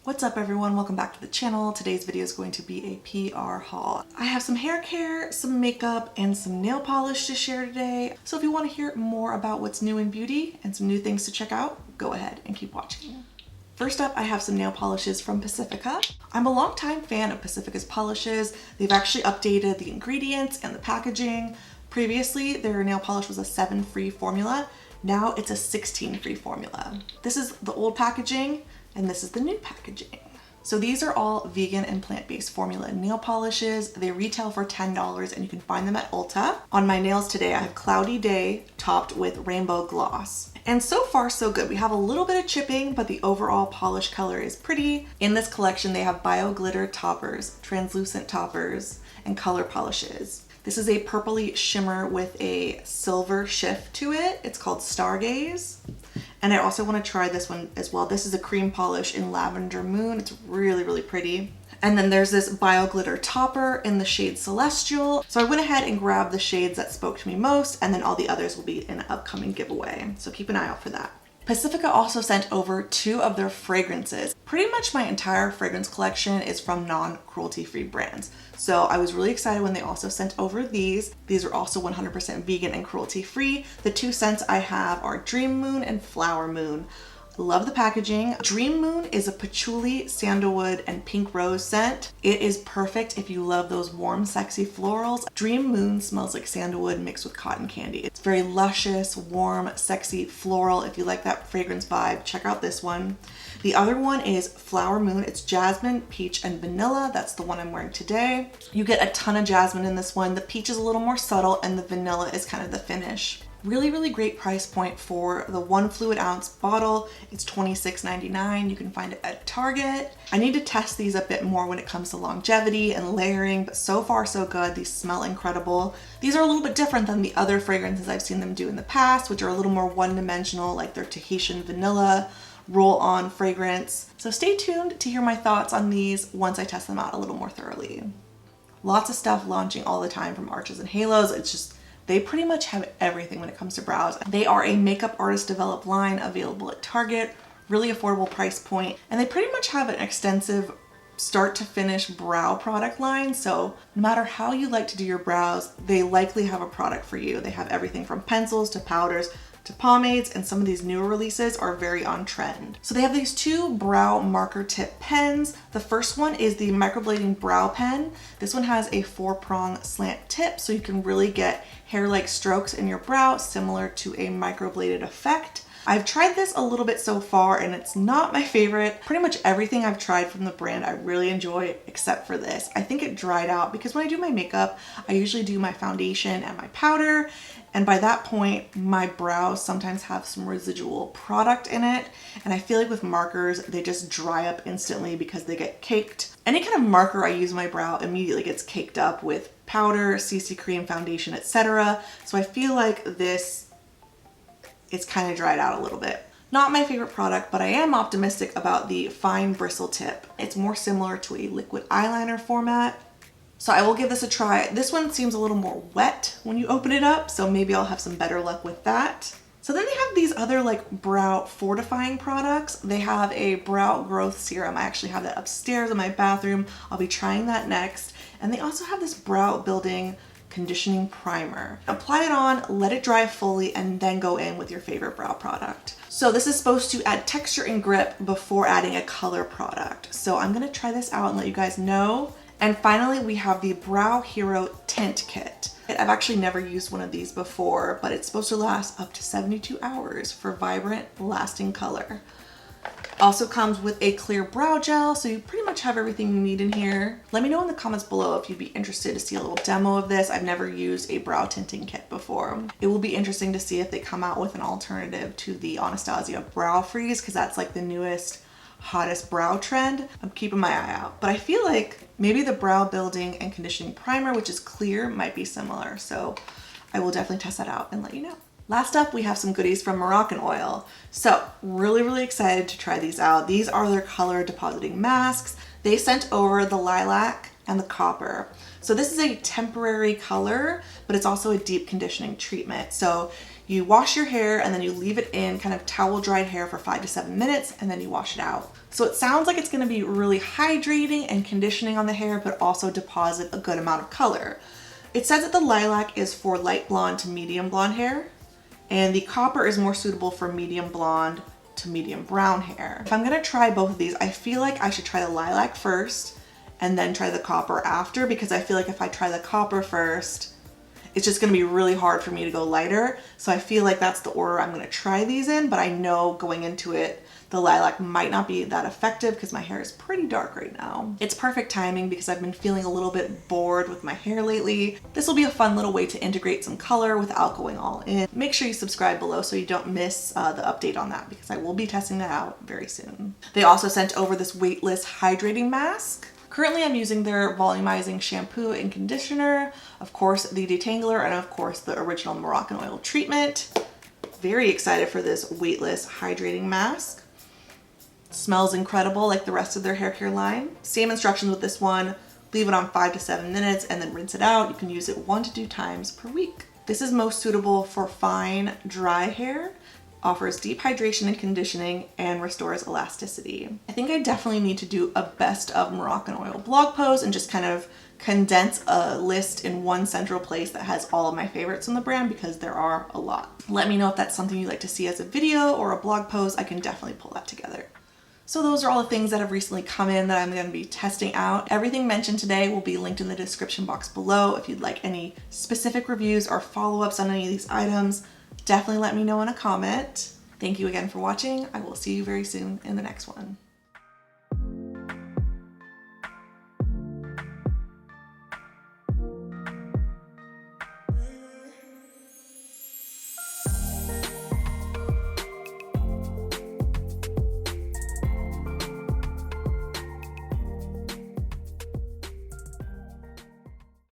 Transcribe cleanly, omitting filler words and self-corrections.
What's up everyone? Welcome back to the channel. Today's video is going to be a PR haul. I have some hair care, some makeup, and some nail polish to share today. So if you want to hear more about what's new in beauty and some new things to check out, go ahead and keep watching. First up, I have some nail polishes from Pacifica. I'm a longtime fan of Pacifica's polishes. They've actually updated the ingredients and the packaging. Previously, their nail polish was a 7 free formula. Now it's a 16 free formula. This is the old packaging, and this is the new packaging. So these are all vegan and plant-based formula nail polishes. They retail for $10 and you can find them at Ulta. On my nails today, I have Cloudy Day topped with Rainbow Gloss. And so far so good. We have a little bit of chipping, but the overall polish color is pretty. In this collection, they have bio glitter toppers, translucent toppers, and color polishes. This is a purpley shimmer with a silver shift to it. It's called Stargaze. And I also want to try this one as well. This is a cream polish in Lavender Moon. It's really, really pretty. And then there's this bio glitter topper in the shade Celestial. So I went ahead and grabbed the shades that spoke to me most, and then all the others will be in an upcoming giveaway. So keep an eye out for that. Pacifica also sent over 2 of their fragrances. Pretty much my entire fragrance collection is from non-cruelty-free brands. So I was really excited when they also sent over these. These are also 100% vegan and cruelty-free. The 2 scents I have are Dream Moon and Flower Moon. Love the packaging. Dream Moon is a patchouli, sandalwood, and pink rose scent. It is perfect if you love those warm, sexy florals. Dream Moon smells like sandalwood mixed with cotton candy. It's very luscious, warm, sexy, floral. If you like that fragrance vibe, check out this one. The other one is Flower Moon. It's jasmine, peach, and vanilla. That's the one I'm wearing today. You get a ton of jasmine in this one. The peach is a little more subtle and the vanilla is kind of the finish. Really, really great price point for the 1 fluid ounce bottle. It's $26.99. You can find it at Target. I need to test these a bit more when it comes to longevity and layering, but so far so good. These smell incredible. These are a little bit different than the other fragrances I've seen them do in the past, which are a little more one-dimensional, like their Tahitian vanilla roll-on fragrance. So stay tuned to hear my thoughts on these once I test them out a little more thoroughly. Lots of stuff launching all the time from Arches and Halos. It's just they pretty much have everything when it comes to brows. They are a makeup artist developed line available at Target, really affordable price point, and they pretty much have an extensive start to finish brow product line. So no matter how you like to do your brows, they likely have a product for you. They have everything from pencils to powders to pomades, and some of these newer releases are very on trend. So they have these 2 brow marker tip pens. The first one is the microblading brow pen. This one has a 4-prong slant tip, so you can really get hair-like strokes in your brow, similar to a microbladed effect. I've tried this a little bit so far and it's not my favorite. Pretty much everything I've tried from the brand I really enjoy except for this. I think it dried out because when I do my makeup, I usually do my foundation and my powder. And by that point, my brows sometimes have some residual product in it. And I feel like with markers, they just dry up instantly because they get caked. Any kind of marker I use on my brow immediately gets caked up with powder, CC cream, foundation, etc. So I feel like this, it's kind of dried out a little bit. Not my favorite product, but I am optimistic about the fine bristle tip. It's more similar to a liquid eyeliner format. So I will give this a try. This one seems a little more wet when you open it up, so maybe I'll have some better luck with that. So then they have these other like brow fortifying products. They have a brow growth serum. I actually have that upstairs in my bathroom. I'll be trying that next. And they also have this brow building conditioning primer. Apply it on, let it dry fully, and then go in with your favorite brow product. So this is supposed to add texture and grip before adding a color product. So I'm gonna try this out and let you guys know. And finally, we have the Brow Hero Tint Kit. I've actually never used one of these before, but it's supposed to last up to 72 hours for vibrant, lasting color. Also comes with a clear brow gel, so you pretty much have everything you need in here. Let me know in the comments below if you'd be interested to see a little demo of this. I've never used a brow tinting kit before. It will be interesting to see if they come out with an alternative to the Anastasia Brow Freeze, because that's like the newest, hottest brow trend. I'm keeping my eye out, but I feel like maybe the brow building and conditioning primer, which is clear, might be similar. So I will definitely test that out and let you know. Last up, we have some goodies from Moroccanoil. So really, really excited to try these out. These are their color depositing masks. They sent over the lilac and the copper. So this is a temporary color, but it's also a deep conditioning treatment. So You wash your hair and then you leave it in kind of towel dried hair for 5 to 7 minutes and then you wash it out. So it sounds like it's gonna be really hydrating and conditioning on the hair, but also deposit a good amount of color. It says that the lilac is for light blonde to medium blonde hair, and the copper is more suitable for medium blonde to medium brown hair. If I'm gonna try both of these, I feel like I should try the lilac first and then try the copper after, because I feel like if I try the copper first, it's just gonna be really hard for me to go lighter. So I feel like that's the order I'm gonna try these in, but I know going into it, the lilac might not be that effective because my hair is pretty dark right now. It's perfect timing because I've been feeling a little bit bored with my hair lately. This will be a fun little way to integrate some color without going all in. Make sure you subscribe below so you don't miss the update on that, because I will be testing that out very soon. They also sent over this weightless hydrating mask. Currently I'm using their volumizing shampoo and conditioner, of course the detangler, and of course the original Moroccanoil treatment. Very excited for this weightless hydrating mask. Smells incredible like the rest of their hair care line. Same instructions with this one. Leave it on 5 to 7 minutes and then rinse it out. You can use it 1 to 2 times per week. This is most suitable for fine, dry hair, offers deep hydration and conditioning, and restores elasticity. I think I definitely need to do a best of Moroccanoil blog post and just kind of condense a list in one central place that has all of my favorites from the brand, because there are a lot. Let me know if that's something you'd like to see as a video or a blog post. I can definitely pull that together. So those are all the things that have recently come in that I'm going to be testing out. Everything mentioned today will be linked in the description box below. If you'd like any specific reviews or follow-ups on any of these items, definitely let me know in a comment. Thank you again for watching. I will see you very soon in the next one.